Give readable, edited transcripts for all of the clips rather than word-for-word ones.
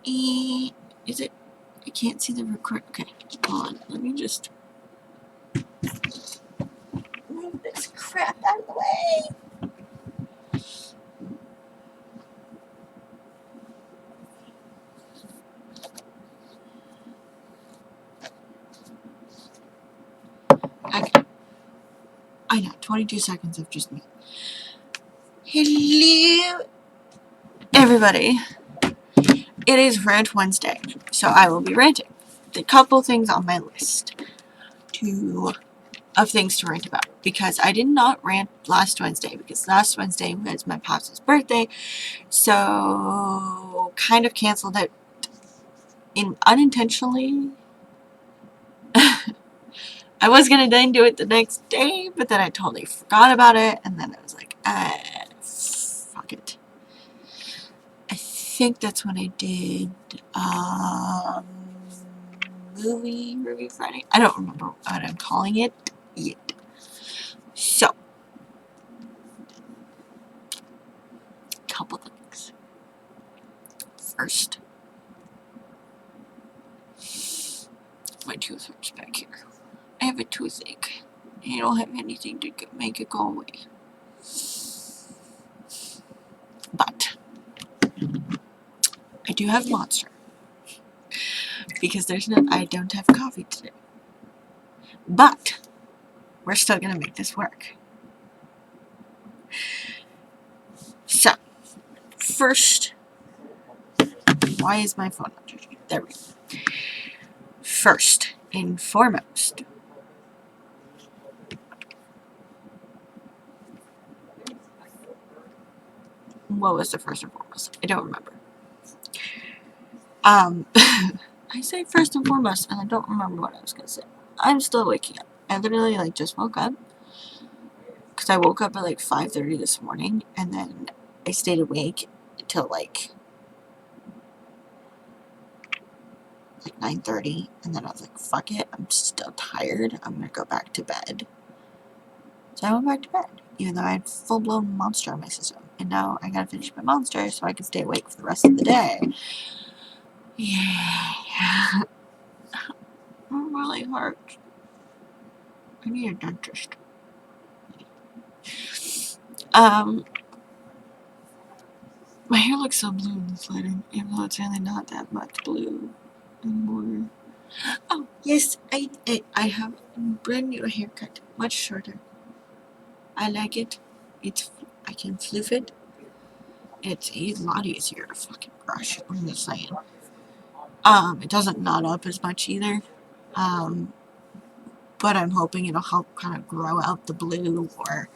Is it? I can't see the record. Okay, hold on. Let me just move this crap out of the way. Okay. I know, 22 seconds of just me. Hello, everybody. It is Rant Wednesday, so I will be ranting. A couple things on my list of things to rant about, because I did not rant last Wednesday, because last Wednesday was my pop's birthday, so kind of canceled it unintentionally. I was gonna then do it the next day, but then I totally forgot about it, and then I was like, fuck it. I think that's when I did movie review Friday. I don't remember what I'm calling it yet. So, couple things. First, my tooth hurts back here. I have a toothache. I don't have anything to make it go away. But I do have Monster, because I don't have coffee today. But we're still gonna make this work. So, first, why is my phone not charging? There we go. First and foremost, what was the first and foremost? I don't remember. I say first and foremost, and I don't remember what I was gonna say. I'm still waking up. I literally just woke up, because I woke up at 5:30 this morning, and then I stayed awake until 9:30, and then I was like, fuck it, I'm still tired, I'm gonna go back to bed. So I went back to bed, even though I had full-blown Monster in my system. And now I gotta finish my Monster so I can stay awake for the rest of the day. Yeah. It really hurts. I need a dentist. My hair looks so blue in this lighting, even though it's really not that much blue anymore. Oh, yes, I have a brand new haircut, much shorter. I like it. I can floof it. It's a lot easier to fucking brush, I'm just saying. It doesn't knot up as much either. But I'm hoping it'll help kind of grow out the blue, or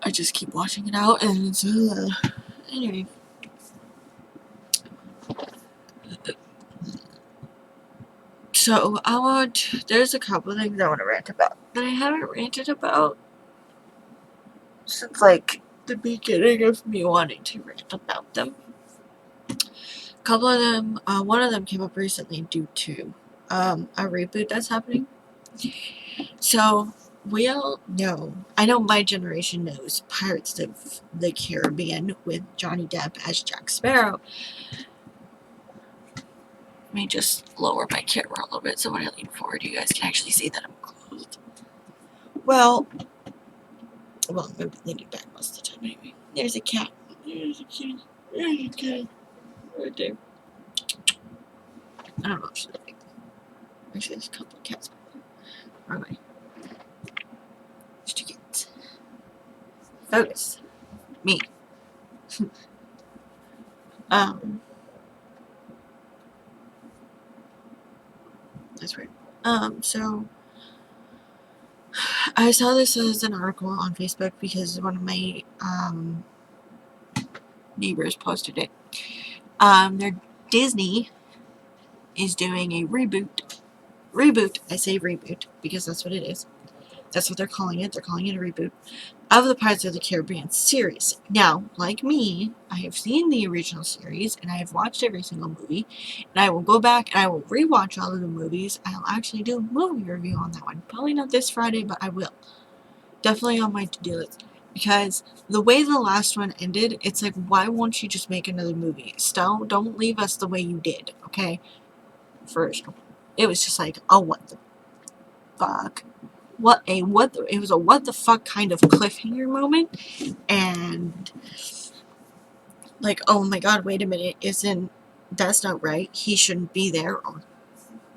I just keep washing it out, and it's, anyway. So, there's a couple things I want to rant about that I haven't ranted about since, the beginning of me wanting to rant about them. A couple of them, one of them came up recently due to, a reboot that's happening. So, we all know, I know my generation knows Pirates of the Caribbean with Johnny Depp as Jack Sparrow. Let me just lower my camera a little bit so when I lean forward, you guys can actually see that I'm closed. Well, I'm leaning back most of the time anyway. There's a cat. There's a cat. There's a cat. Right there. I don't know if she's like. Actually, there's a couple of cats back there. Alright. There's two cats. Focus. Me. That's weird. So I saw this as an article on Facebook because one of my neighbors posted it. Their Disney is doing a reboot. I say reboot because that's what it is. That's what they're calling it. They're calling it a reboot of the Pirates of the Caribbean series. Now, like me, I have seen the original series, and I have watched every single movie, and I will go back and I will rewatch all of the movies. I'll actually do a movie review on that one. Probably not this Friday, but I will. Definitely on my to-do list. Because the way the last one ended, it's like, why won't you just make another movie? Still, don't leave us the way you did, okay? First, it was just like, oh, what the fuck? It was a what the fuck kind of cliffhanger moment, and like, oh my god, wait a minute, that's not right, he shouldn't be there, or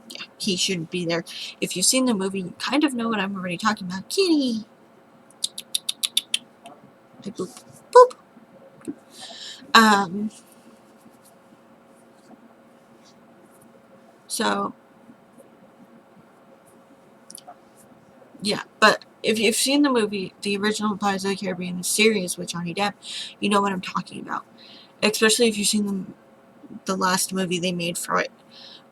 yeah, he shouldn't be there. If you've seen the movie, you kind of know what I'm already talking about. Kitty! Like, boop, boop. So, yeah, but if you've seen the movie, the original Pirates of the Caribbean, the series with Johnny Depp, you know what I'm talking about. Especially if you've seen the last movie they made for it.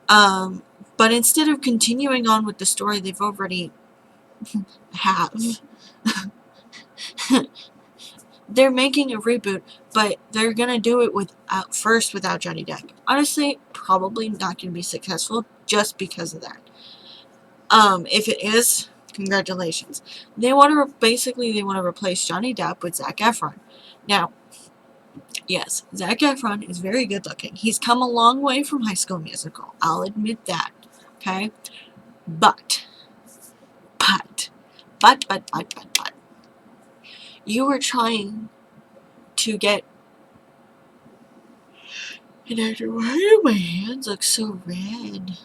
But instead of continuing on with the story they've already have, they're making a reboot, but they're gonna do it without Johnny Depp. Honestly, probably not gonna be successful just because of that. If it is, congratulations. They want to replace Johnny Depp with Zac Efron. Now, yes, Zac Efron is very good looking. He's come a long way from High School Musical. I'll admit that. Okay, but, but, but, you were trying to get an actor. Why do my hands look so red?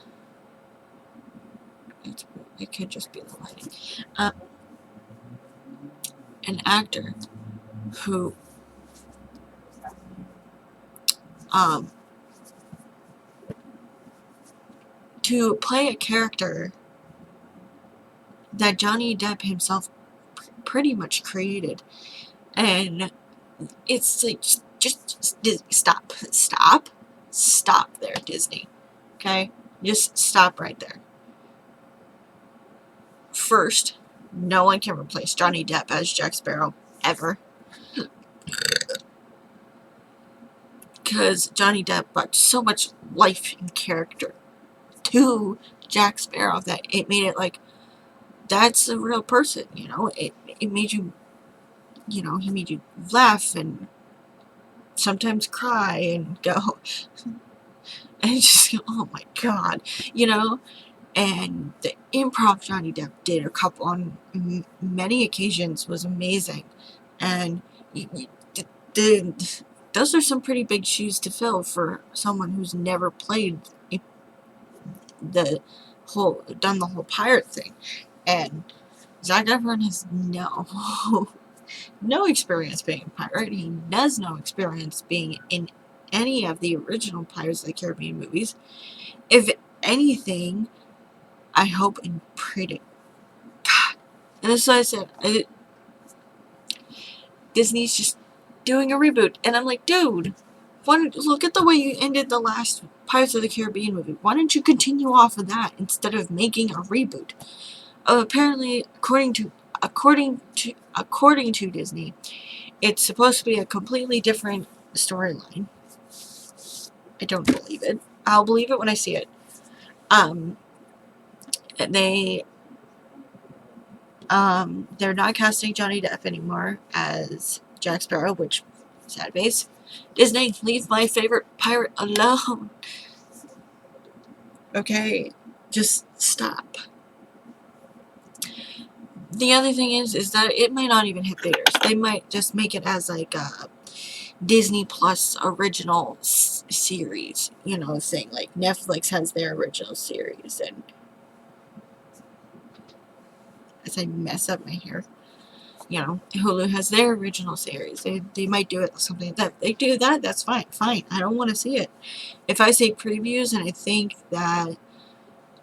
It could just be the lighting. An actor who to play a character that Johnny Depp himself pretty much created, and it's like, just stop there, Disney. Okay, just stop right there. First, no one can replace Johnny Depp as Jack Sparrow ever, because Johnny Depp brought so much life and character to Jack Sparrow that it made it like, that's a real person, you know. It made you, he made you laugh and sometimes cry and go, and just go, oh my god, you know. And the improv Johnny Depp did on many occasions was amazing, and those are some pretty big shoes to fill for someone who's never played done the whole pirate thing. And Zac Efron has no experience being a pirate. He has no experience being in any of the original Pirates of the Caribbean movies. If anything, I hope and pray to God. And that's why I said, Disney's just doing a reboot. And I'm like, dude, look at the way you ended the last Pirates of the Caribbean movie. Why don't you continue off of that instead of making a reboot? Apparently, according to Disney, it's supposed to be a completely different storyline. I don't believe it. I'll believe it when I see it. They're not casting Johnny Depp anymore as Jack Sparrow, which, sad face. Disney, leave my favorite pirate alone. Okay, just stop. The other thing is that it might not even hit theaters. They might just make it as like a Disney Plus original series, thing. Like Netflix has their original series, and as I mess up my hair, Hulu has their original series. They might do it something like that. They do that, that's fine. I don't want to see it. If I see previews and I think that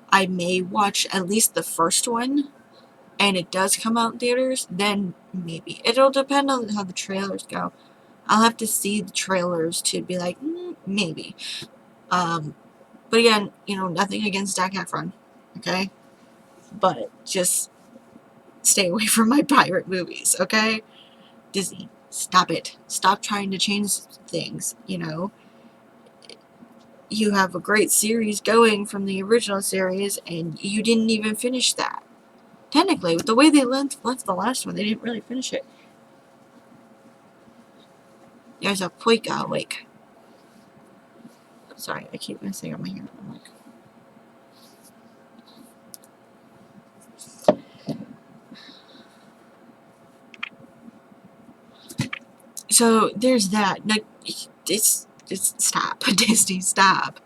I may watch at least the first one, and it does come out in theaters, then maybe. It'll depend on how the trailers go. I'll have to see the trailers to be like, maybe. But again, nothing against Zac Efron, okay? But just stay away from my pirate movies, okay? Disney, stop it. Stop trying to change things, You have a great series going from the original series, and you didn't even finish that. Technically, with the way they left the last one, they didn't really finish it. there's a Puika, like, sorry, I keep messing up my hair. I'm like, so there's that. Like, it's stop, Disney, stop.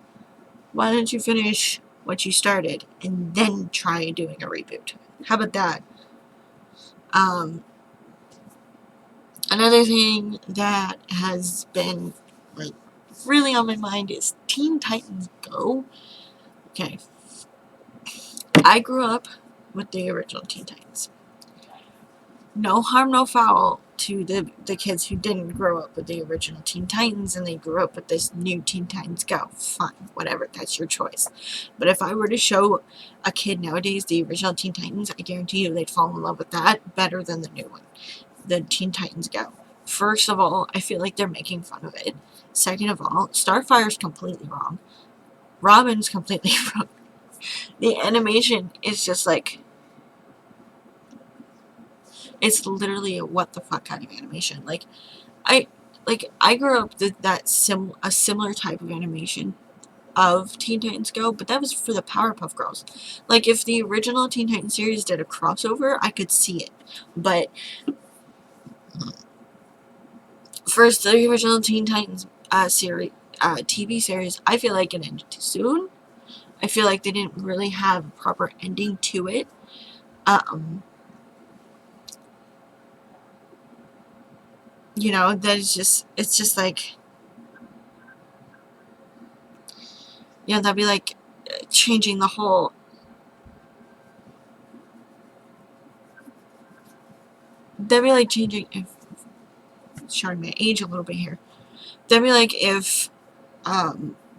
Why don't you finish what you started and then try doing a reboot? How about that? Another thing that has been like really on my mind is Teen Titans Go. Okay, I grew up with the original Teen Titans. No harm, no foul to the kids who didn't grow up with the original Teen Titans and they grew up with this new Teen Titans Go. Fine, whatever, that's your choice. But if I were to show a kid nowadays the original Teen Titans, I guarantee you they'd fall in love with that better than the new one, the Teen Titans Go. First of all, I feel like they're making fun of it. Second of all, Starfire's completely wrong. Robin's completely wrong. The animation is just like, it's literally a what the fuck kind of animation. I grew up with a similar type of animation of Teen Titans Go, but that was for the Powerpuff Girls. Like, if the original Teen Titans series did a crossover, I could see it. But first, the original Teen Titans series, TV series, I feel like it ended too soon. I feel like they didn't really have a proper ending to it. You know, it's just like, you know, that'd be like changing the whole, that'd be like changing, if, showing my age a little bit here, that'd be like if,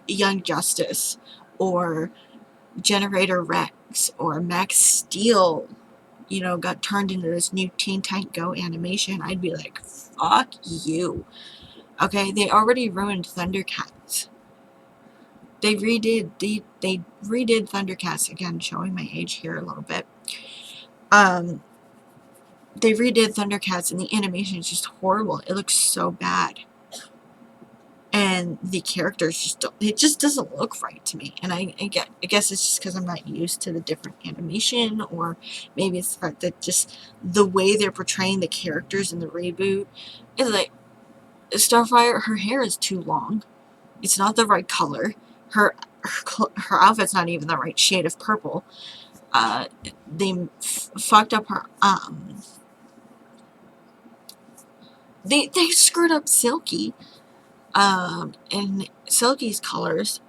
Young Justice, or Generator Rex, or Max Steel, you know, got turned into this new Teen Titan Go animation. I'd be like, fuck you. Okay, they already ruined Thundercats. They redid Thundercats, again, showing my age here a little bit. They redid Thundercats and the animation is just horrible. It looks so bad. And the characters just don't, it just doesn't look right to me. And I guess it's just because I'm not used to the different animation, or maybe it's the fact that just the way they're portraying the characters in the reboot is like, Starfire, her hair is too long. It's not the right color. Her outfit's not even the right shade of purple. They fucked up her, they screwed up Silky, and Silky's colors.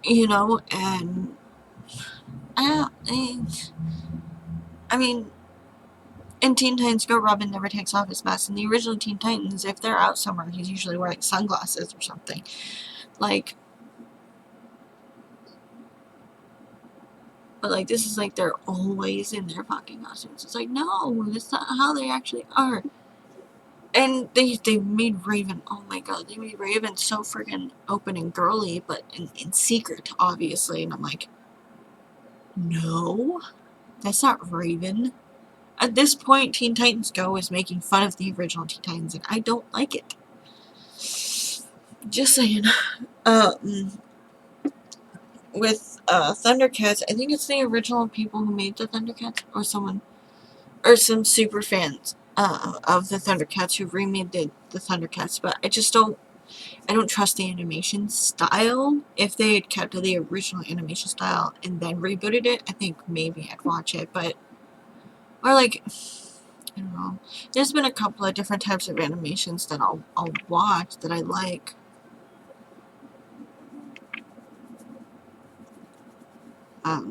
You know, and I mean, in Teen Titans Go, Robin never takes off his mask. In the original Teen Titans, if they're out somewhere, he's usually wearing sunglasses or something. Like, but like, this is like they're always in their fucking costumes. It's like, no, that's not how they actually are. And they made Raven, oh my god, they made Raven so friggin' open and girly, but in secret, obviously. And I'm like, no, that's not Raven. At this point, Teen Titans Go is making fun of the original Teen Titans, and I don't like it. Just saying. With Thundercats, I think it's the original people who made the Thundercats, or someone, or some super fans of the Thundercats who remade the Thundercats, but I don't trust the animation style. If they had kept the original animation style and then rebooted it, I think maybe I'd watch it, but, or like, I don't know. There's been a couple of different types of animations that I'll watch that I like.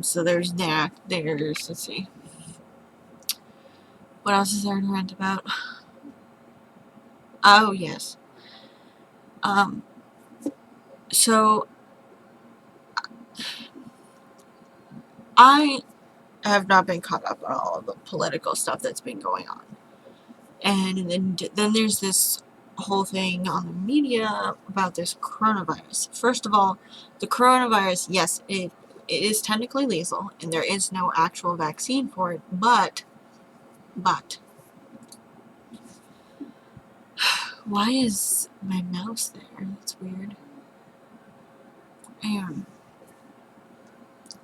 So there's that. Let's see. What else is there to rant about? Oh, yes. So I have not been caught up on all of the political stuff that's been going on. And then there's this whole thing on the media about this coronavirus. First of all, the coronavirus, yes, it is technically lethal, and there is no actual vaccine for it, but, why is my mouse there? That's weird.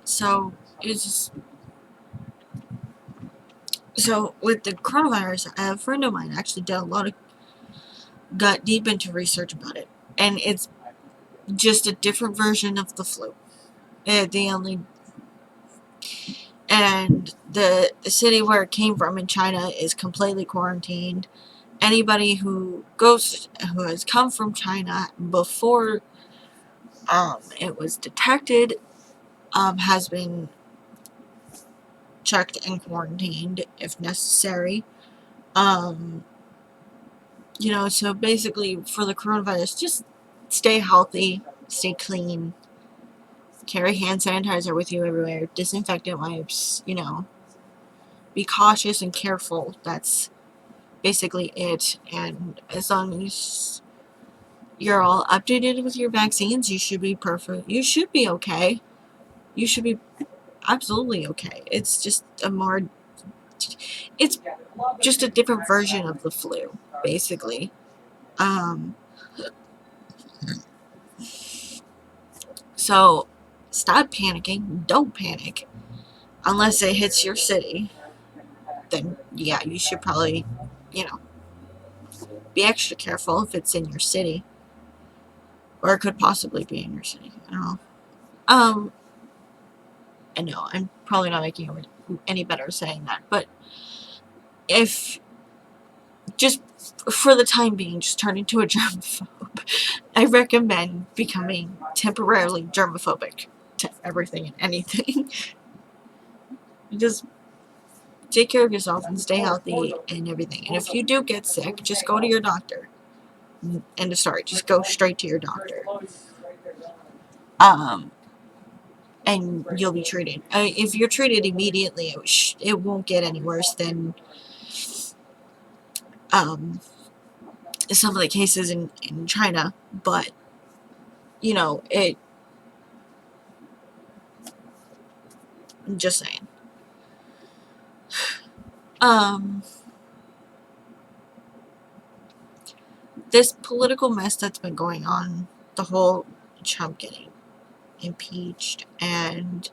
So, it's just, so with the coronavirus, a friend of mine actually got deep into research about it, and it's just a different version of the flu. The only and the city where it came from in China is completely quarantined. Anybody who has come from China before it was detected has been checked and quarantined if necessary. Um, so basically for the coronavirus, just stay healthy, stay clean, carry hand sanitizer with you everywhere, disinfectant wipes, be cautious and careful. That's basically it. And as long as you're all updated with your vaccines, you should be perfect. You should be okay. You should be absolutely okay. It's just it's just a different version of the flu, basically. Um, so stop panicking. Don't panic. Unless it hits your city, then yeah, you should probably, you know, be extra careful if it's in your city. Or it could possibly be in your city. I don't know. Um, I know, I'm probably not making it any better saying that, but if, just for the time being, just turn into a germaphobe, I recommend becoming temporarily germophobic to everything and anything. Just take care of yourself and stay healthy and everything. And if you do get sick, just go to your doctor. End of story. Just go straight to your doctor. And you'll be treated. If you're treated immediately, it won't get any worse than some of the cases in China. But, I'm just saying. This political mess that's been going on, the whole Trump getting impeached and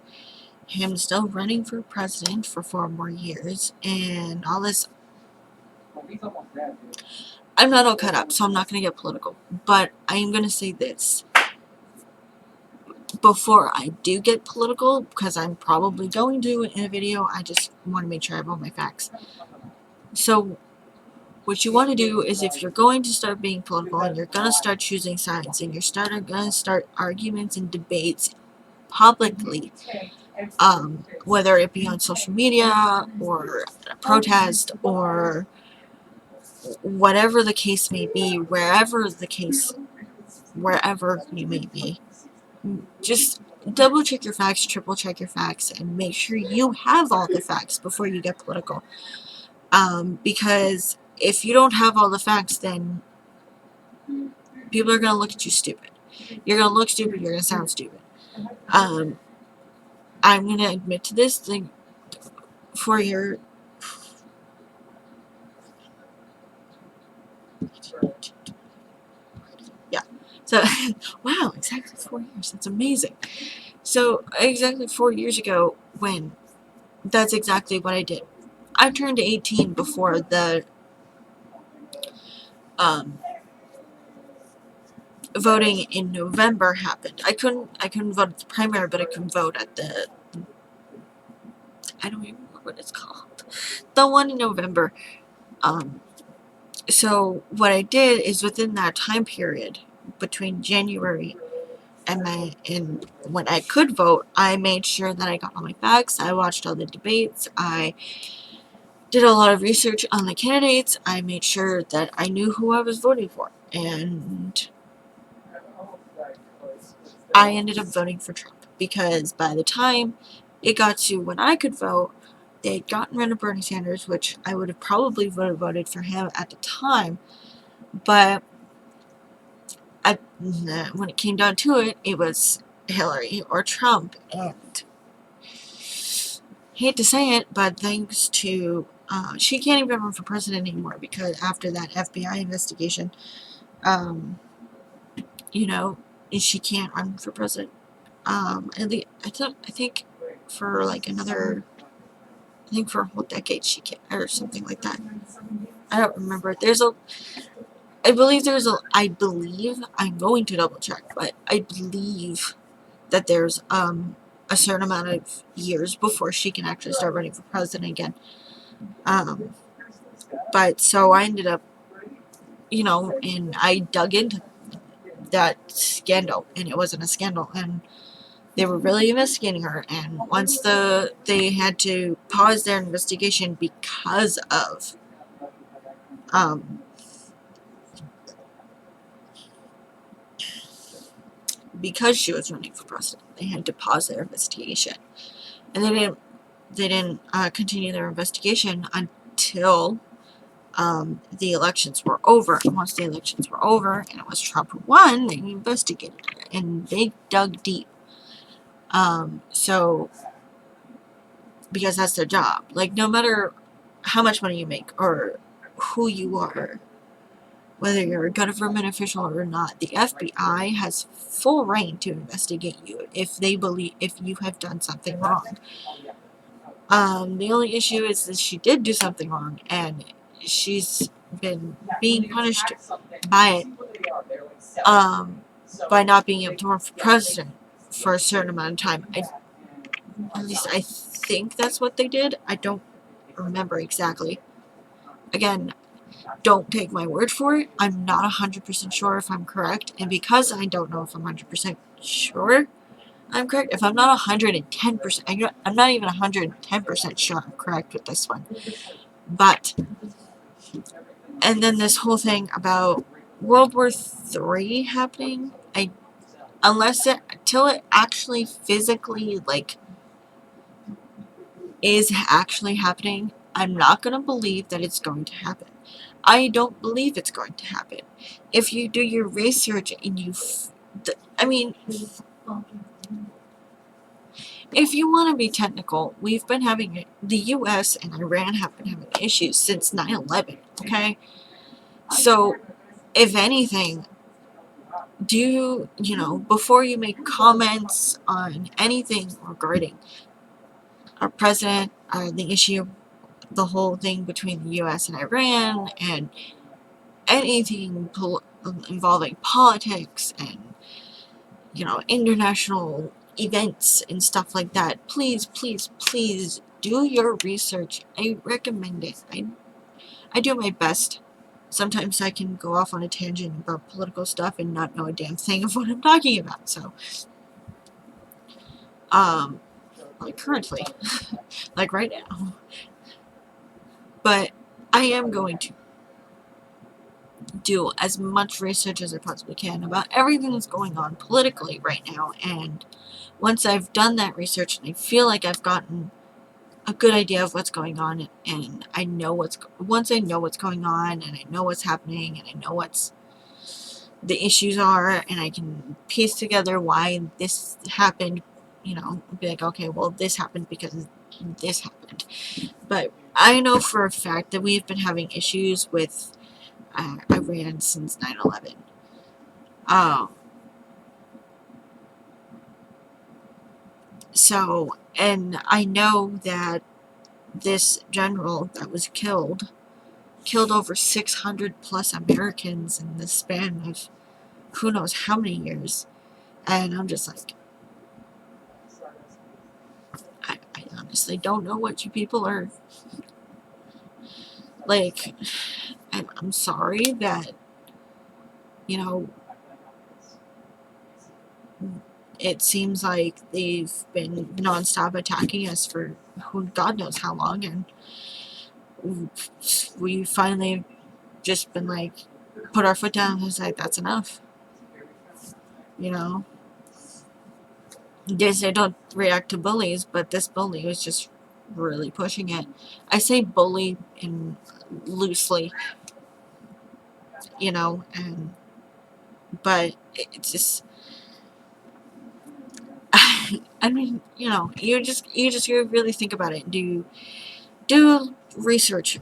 him still running for president for 4 more years and all this. I'm not all cut up, so I'm not going to get political, but I am going to say this before I do get political, because I'm probably going to in a video. I just want to make sure I have all my facts. So what you want to do is, if you're going to start being political and you're going to start choosing sides and you're going to start arguments and debates publicly, whether it be on social media or a protest or whatever the case may be, wherever you may be, just double check your facts, triple check your facts, and make sure you have all the facts before you get political. Because if you don't have all the facts, then people are going to look at you stupid. You're going to look stupid, you're going to sound stupid. I'm going to admit to this thing for your... Yeah. So, wow, exactly 4 years. That's amazing. So, exactly 4 years ago, that's exactly what I did. I turned 18 before the voting in November happened. I couldn't vote at the primary, but I can vote at the... I don't even remember what it's called. The one in November. So what I did is, within that time period between January and when I could vote, I made sure that I got all my facts. I watched all the debates. I did a lot of research on the candidates. I made sure that I knew who I was voting for. And I ended up voting for Trump, because by the time it got to when I could vote, they'd gotten rid of Bernie Sanders, which I would have probably voted for him at the time. But when it came down to it, it was Hillary or Trump. And hate to say it, but thanks to she can't even run for president anymore because after that FBI investigation, um, you know, she can't run for president. At least I think for like another, I think for a whole decade she can't, or something like that. I don't remember. I believe, I'm going to double check, but I believe that there's a certain amount of years before she can actually start running for president again. Um, but so I ended up, and I dug into that scandal, and it wasn't a scandal, and they were really investigating her. And once they had to pause their investigation um, because she was running for president, they had to pause their investigation, and they didn't continue their investigation until the elections were over. And once the elections were over and it was Trump who won, they investigated it and they dug deep. So because that's their job. Like, no matter how much money you make or who you are, whether you're a government official or not, the FBI has full reign to investigate you if you have done something wrong. The only issue is that she did do something wrong, and she's been being punished by it, by not being able to run for president for a certain amount of time. At least I think that's what they did. I don't remember exactly. Again, don't take my word for it. I'm not 100% sure if I'm correct, and because I don't know if I'm 100% sure I'm correct, if I'm not 110%, I'm not even 110% sure I'm correct with this one. But, and then this whole thing about World War III happening, until it actually physically, like, is actually happening, I'm not going to believe that it's going to happen. I don't believe it's going to happen. If you do your research and if you want to be technical, the US and Iran have been having issues since 9/11, okay? So, if anything, before you make comments on anything regarding our president, the whole thing between the US and Iran, and anything involving politics and, international events and stuff like that, please, please, please do your research. I recommend it. I do my best. Sometimes I can go off on a tangent about political stuff and not know a damn thing of what I'm talking about. So, like currently, like right now. But I am going to do as much research as I possibly can about everything that's going on politically right now. And once I've done that research and I feel like I've gotten a good idea of what's going on, and once I know what's going on and I know what's happening and I know what's the issues are, and I can piece together why this happened, be like, okay, well, this happened because this happened. But I know for a fact that we've been having issues with Iran since 9/11. So, and I know that this general that was killed over 600 plus Americans in the span of who knows how many years. And I'm just like, I honestly don't know what you people are like. I'm sorry that, it seems like they've been nonstop attacking us for who God knows how long, and we finally just been like, put our foot down and was like, that's enough. They don't react to bullies, but this bully was just really pushing it. I say bully in loosely, and But it's just, I mean, you really think about it. Do research,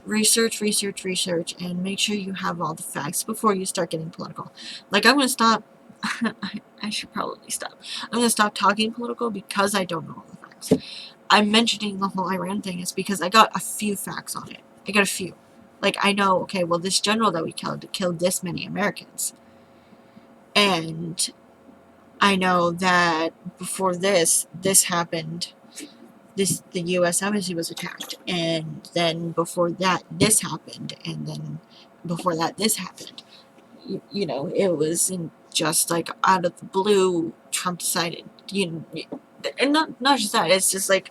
and make sure you have all the facts before you start getting political. Like, I'm gonna stop. I should probably stop. I'm gonna stop talking political because I don't know all the facts. I'm mentioning the whole Iran thing is because I got a few facts on it. I got a few. Like, I know, okay, well, this general that we killed this many Americans. And I know that before this happened, the U.S. embassy was attacked, and then before that, this happened, and then before that, this happened. It wasn't just like out of the blue, Trump decided, and not just that. It's just like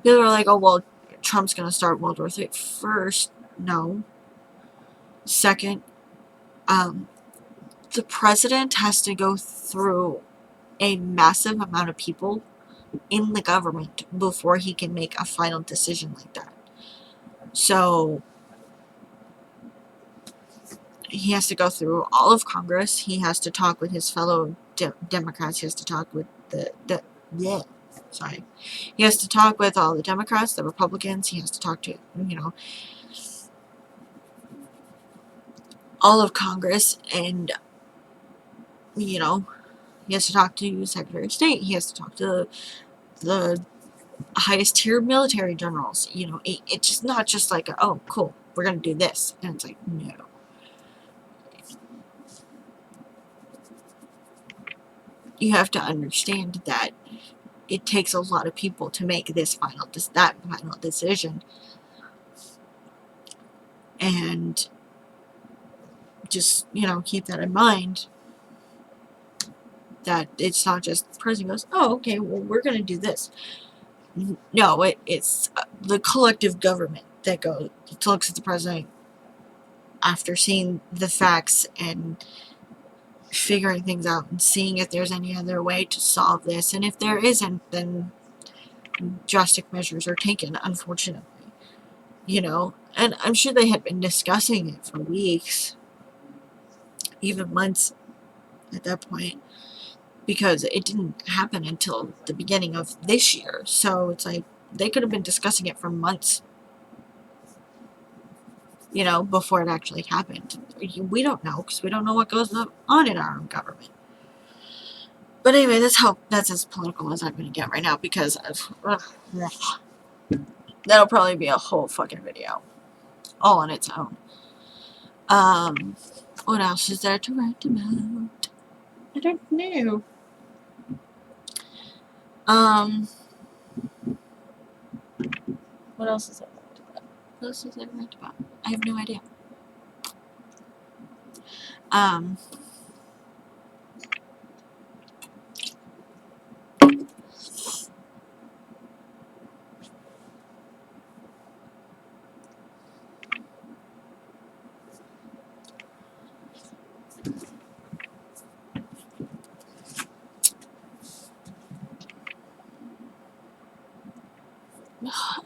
people are like, oh well, Trump's gonna start World War III. First, no. Second, um, the president has to go through a massive amount of people in the government before he can make a final decision like that. So he has to go through all of Congress. He has to talk with his fellow Democrats. He has to talk with yeah, sorry. He has to talk with all the Democrats, the Republicans. He has to talk to all of Congress, and he has to talk to Secretary of State. He has to talk to the highest tier military generals. It's just not just like, oh, cool, we're gonna do this, and it's like, no. You have to understand that it takes a lot of people to make that final decision, and just keep that in mind. That it's not just the president goes, oh, okay, well, we're gonna do this. No, it's the collective government that looks at the president after seeing the facts and figuring things out and seeing if there's any other way to solve this, and if there isn't, then drastic measures are taken, unfortunately. And I'm sure they had been discussing it for weeks, even months at that point, because it didn't happen until the beginning of this year. So it's like they could have been discussing it for months, before it actually happened. We don't know, because we don't know what goes on in our own government. But anyway, that's as political as I'm going to get right now, because that'll probably be a whole fucking video all on its own. What else is there to write about? I don't know. What else is there? What else is there to write about? I have no idea.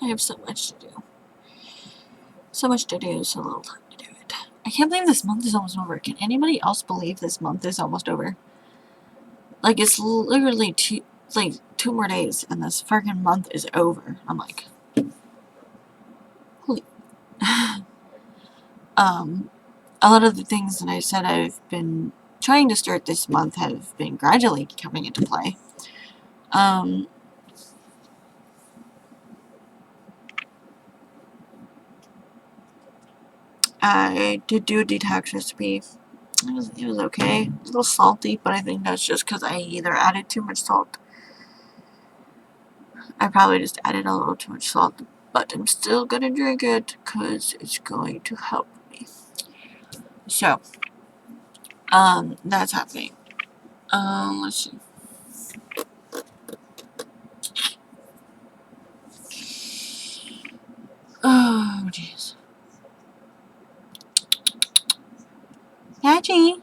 I have so much to do. So much to do, so little time to do it. I can't believe this month is almost over. Can anybody else believe this month is almost over? Like, it's literally two more days, and this fucking month is over. I'm like, holy. A lot of the things that I said I've been trying to start this month have been gradually coming into play. I did do a detox recipe. It was okay. A little salty, but I think that's just because I either added too much salt. I probably just added a little too much salt, but I'm still gonna drink it because it's going to help me. So, that's happening. Let's see. Oh, jeez. Patchy.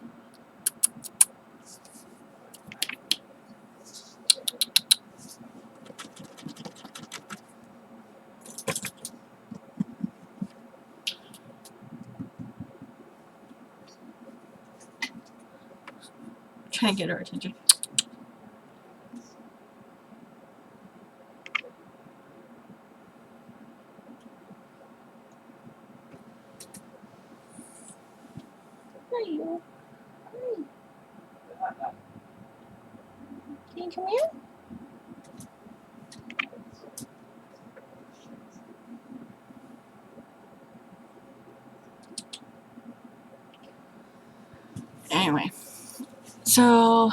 Can't get her attention. There you go. Hi. Can you come here? Anyway, so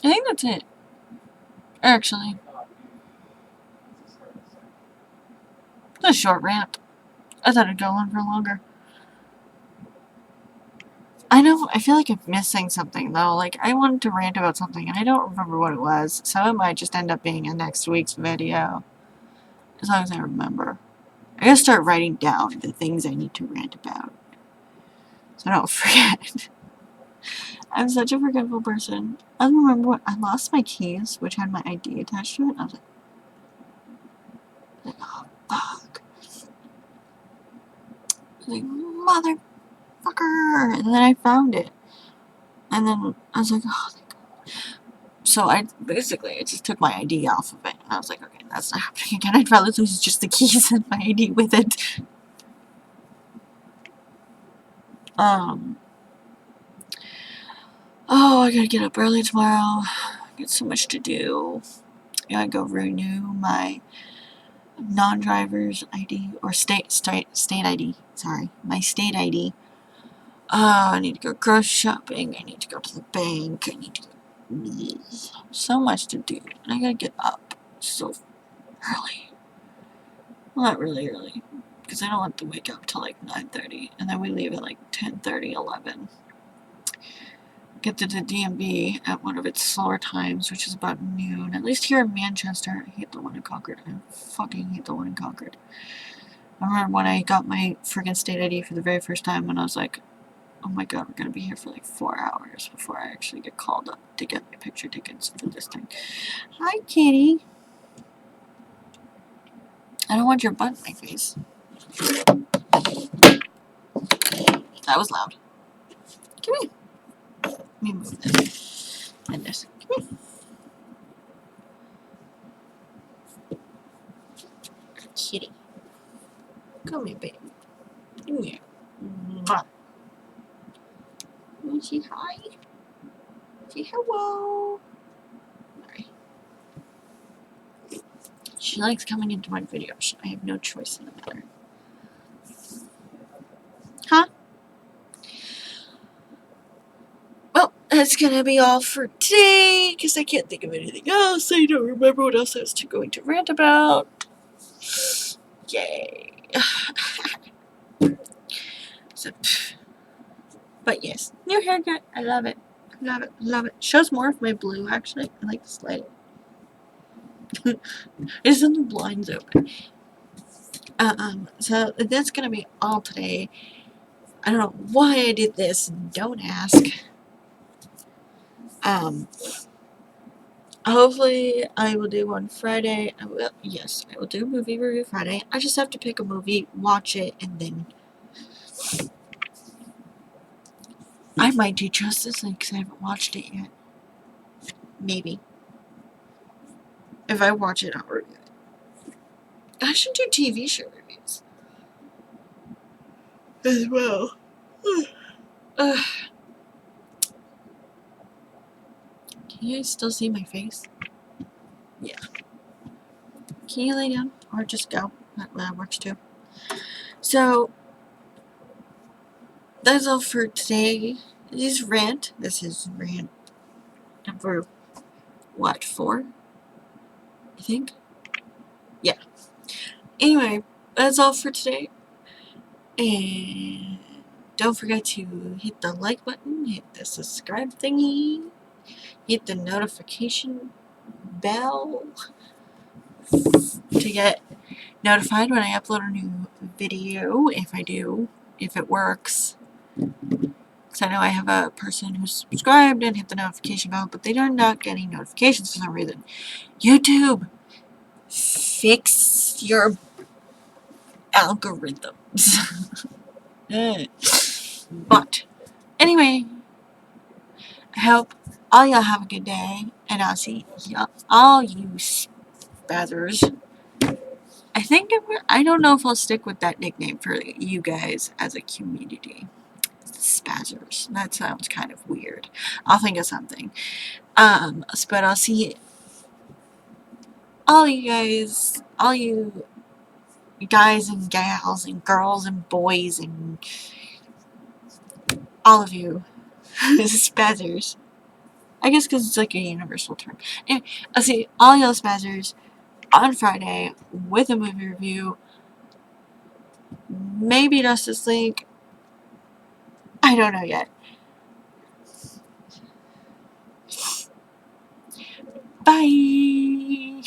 I think that's it. Actually, it's a short rant. I thought it'd go on for longer. I know, I feel like I'm missing something though. Like, I wanted to rant about something and I don't remember what it was, so it might just end up being in next week's video. As long as I remember. I gotta start writing down the things I need to rant about, so I don't forget. I'm such a forgetful person. I remember when I lost my keys, which had my ID attached to it, and I was like, oh, fuck. I was like, motherfucker! And then I found it. And then I was like, oh, thank God. So I just took my ID off of it. And I was like, okay, that's not happening again. I'd rather lose just the keys and my ID with it. Oh, I gotta get up early tomorrow. Got so much to do. I gotta go renew my non-driver's ID, or state ID. Sorry, my state ID. I need to go grocery shopping. I need to go to the bank. I need to go. So much to do, and I gotta get up so early. Well, not really early, because I don't want to wake up till like 9:30, and then we leave at like 10:30, 11. Get to the DMV at one of its slower times, which is about noon. At least here in Manchester. I hate the one in Concord. I fucking hate the one in Concord. I remember when I got my friggin' state ID for the very first time, and I was like, oh my god, we're gonna be here for like 4 hours before I actually get called up to get my picture tickets for this thing. Hi, kitty. I don't want your butt in my face. That was loud. Come here. Let me move this. And this. Come here. Kitty. Come here, baby. Come here. Mwah. Want to say hi? Say hello. Alright. She likes coming into my videos. I have no choice in the matter. Huh? Well, that's gonna be all for today, because I can't think of anything else. I don't remember what else I was going to rant about. Yay. So, but yes, new haircut. I love it. Love it. Love it. Shows more of my blue, actually. I like this light. Isn't the blinds open? So that's gonna be all today. I don't know why I did this. Don't ask. Hopefully I will do one Friday. I will do a movie review Friday. I just have to pick a movie, watch it, and then I might do Justice League because I haven't watched it yet. Maybe. If I watch it, I'll review it. I should do TV show reviews as well. Can you still see my face? Yeah. Can you lay down or just go? That works too. So that's all for today. This is rant. This is rant number, what, 4? I think? Yeah. Anyway, that's all for today. And don't forget to hit the like button, hit the subscribe thingy, hit the notification bell to get notified when I upload a new video, if I do, if it works. Because I know I have a person who's subscribed and hit the notification bell, but they're not getting notifications for some reason. YouTube, fix your algorithms. But anyway, I hope all y'all have a good day, and I'll see all you spazzers. I don't know if I'll stick with that nickname for you guys as a community. Spazzers. That sounds kind of weird. I'll think of something. But I'll see all you guys and gals and girls and boys and all of you spazzers. I guess because it's like a universal term. Anyway, I'll see all y'all spazzers on Friday with a movie review. Maybe Justice League. I don't know yet. Bye!